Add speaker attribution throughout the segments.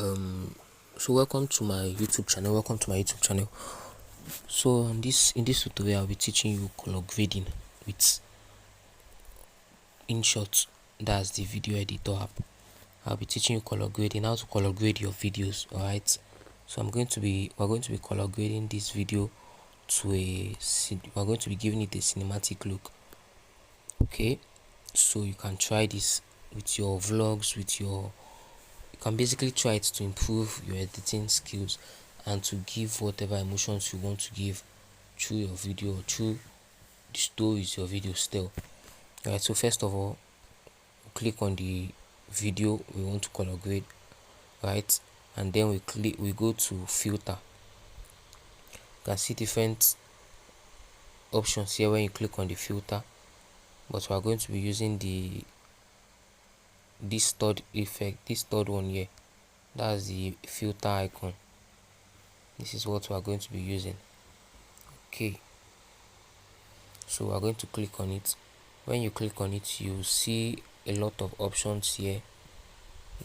Speaker 1: um so welcome to my YouTube channel. So in this tutorial, I'll be teaching you color grading with Inshot. That's the video editor app. I'll be teaching you color grading, how to color grade your videos. Alright, so we're going to be color grading this video we're going to be giving it a cinematic look. Okay, so you can try this with your vlogs, you can basically try it to improve your editing skills and to give whatever emotions you want to give through your video or through the stories your videos tell. Alright, so first of all, click on the video we want to color grade, right? And then we go to filter. You can see different options here when you click on the filter, but we are going to be using this third one here. That's the filter icon. This is what we are going to be using. Okay, so we are going to click on it. When you click on it, you see a lot of options here.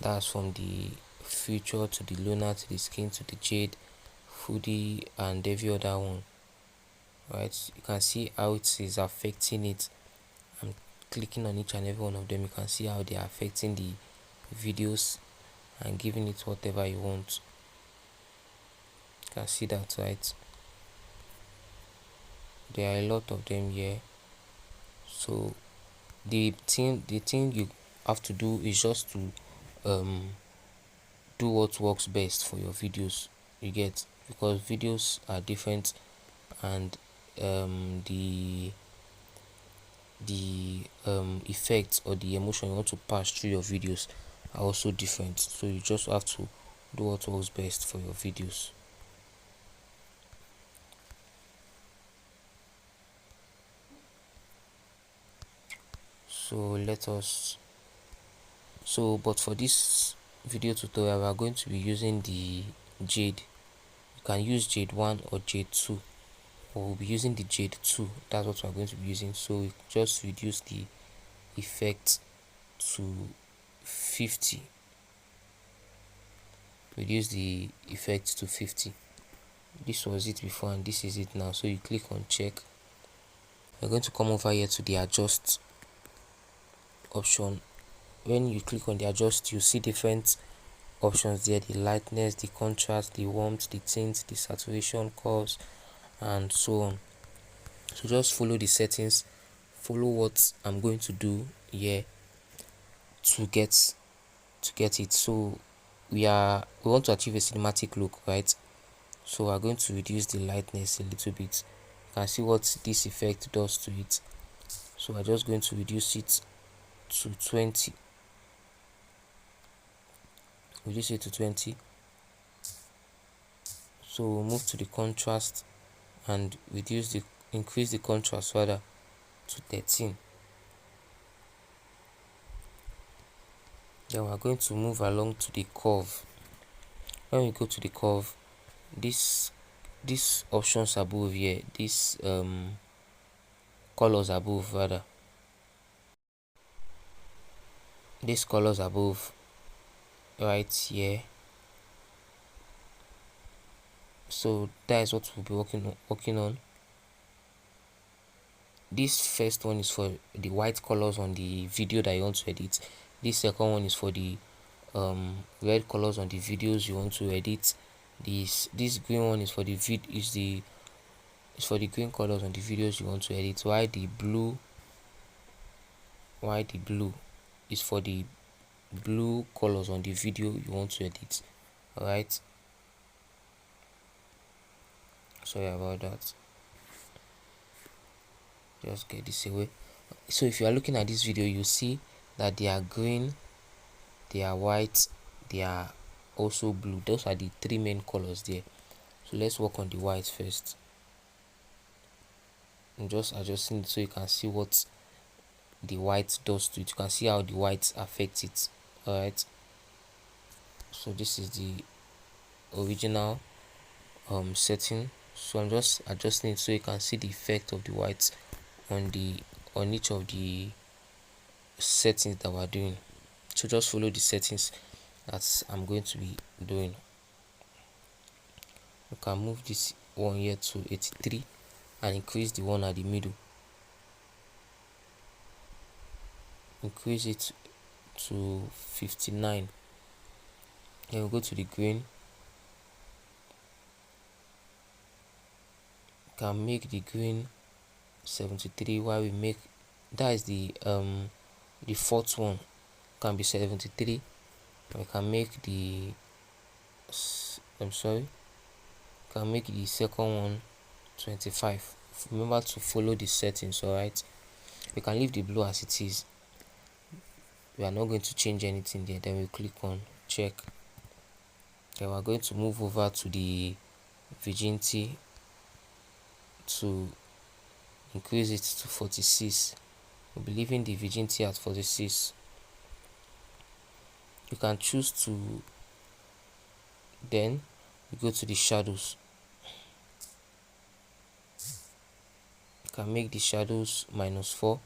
Speaker 1: That's from the future to the lunar to the skin to the jade, foodie, and every other one. Right, you can see how it is affecting it. I'm clicking on each and every one of them. You can see how they are affecting the videos and giving it whatever you want. You can see that, right? There are a lot of them here. So the thing you have to do is just to do what works best for your videos. You get, because videos are different, and the effects or the emotion you want to pass through your videos are also different. So you just have to do what works best for your videos. But for this video tutorial, we are going to be using the jade. You can use jade 1 or jade 2, but we'll be using the jade 2. That's what we're going to be using. So we just reduce the effect to 50. Reduce the effect to 50. This was it before and this is it now. So you click on check. We're going to come over here to the adjust option. When you click on the adjust, you see different options there: the lightness, the contrast, the warmth, the tint, the saturation curves, and so on. So just follow the settings, follow what I'm going to do here to get it. So we want to achieve a cinematic look, right? So we're going to reduce the lightness a little bit. You can see what this effect does to it. So we're just going to reduce it to 20. Reduce it to 20. So we'll move to the contrast and increase the contrast rather to 13. Then we're going to move along to the curve. When we go to the curve, these options above here, these colors above rather, these colors above right here. So that is what we'll be working on. This first one is for the white colors on the video that you want to edit. This second one is for the red colors on the videos you want to edit. This green one is for the green colors on the videos you want to edit. While the blue is for the blue colors on the video you want to edit. Alright, sorry about that. Just get this away. So if you are looking at this video, you see that they are green, they are white, they are also blue. Those are the three main colors there. So let's work on the white first. I'm just adjusting it so you can see what the white does to it. You can see how the white affects it. Alright, so this is the original setting. So I'm just adjusting it so you can see the effect of the white on each of the settings that we're doing. So just follow the settings that I'm going to be doing. You can move this one here to 83 and increase the one at the middle. Increase it to 59. Then we'll go to the green. Can make the green 73 while we make that is the fourth one can be 73. We can make the can make the second one 25. Remember to follow the settings. Alright, we can leave the blue as it is. We are not going to change anything there. Then we click on check. Then we're going to move over to the virginity to increase it to 46. We'll be leaving the virginity at 46. You can choose to then we go to the shadows. You can make the shadows -4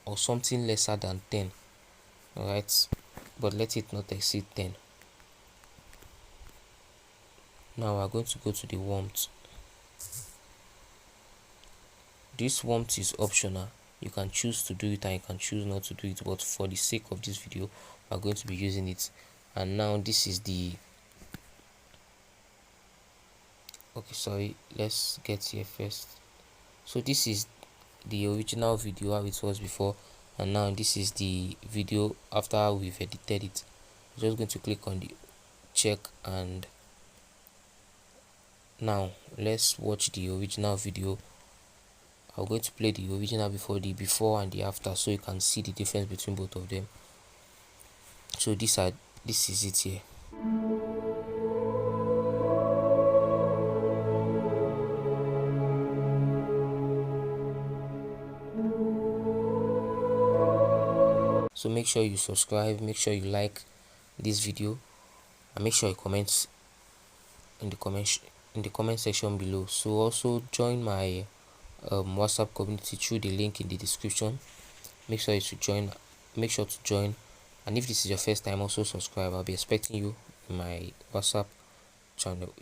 Speaker 1: or something lesser than 10. Alright, but let it not exceed 10. Now we're going to go to the warmth. This warmth is optional. You can choose to do it and you can choose not to do it, but for the sake of this video we're going to be using it. And now this is the let's get here first. So this is the original video how it was before, and now this is the video after we've edited it. I'm just going to click on the check, and now let's watch the original video. I'm going to play the original before and the after, so you can see the difference between both of them. So this is it here. So make sure you subscribe, make sure you like this video, and make sure you comment in the comment section below. So also join my WhatsApp community through the link in the description. Make sure to join, and if this is your first time, also subscribe. I'll be expecting you in my WhatsApp channel.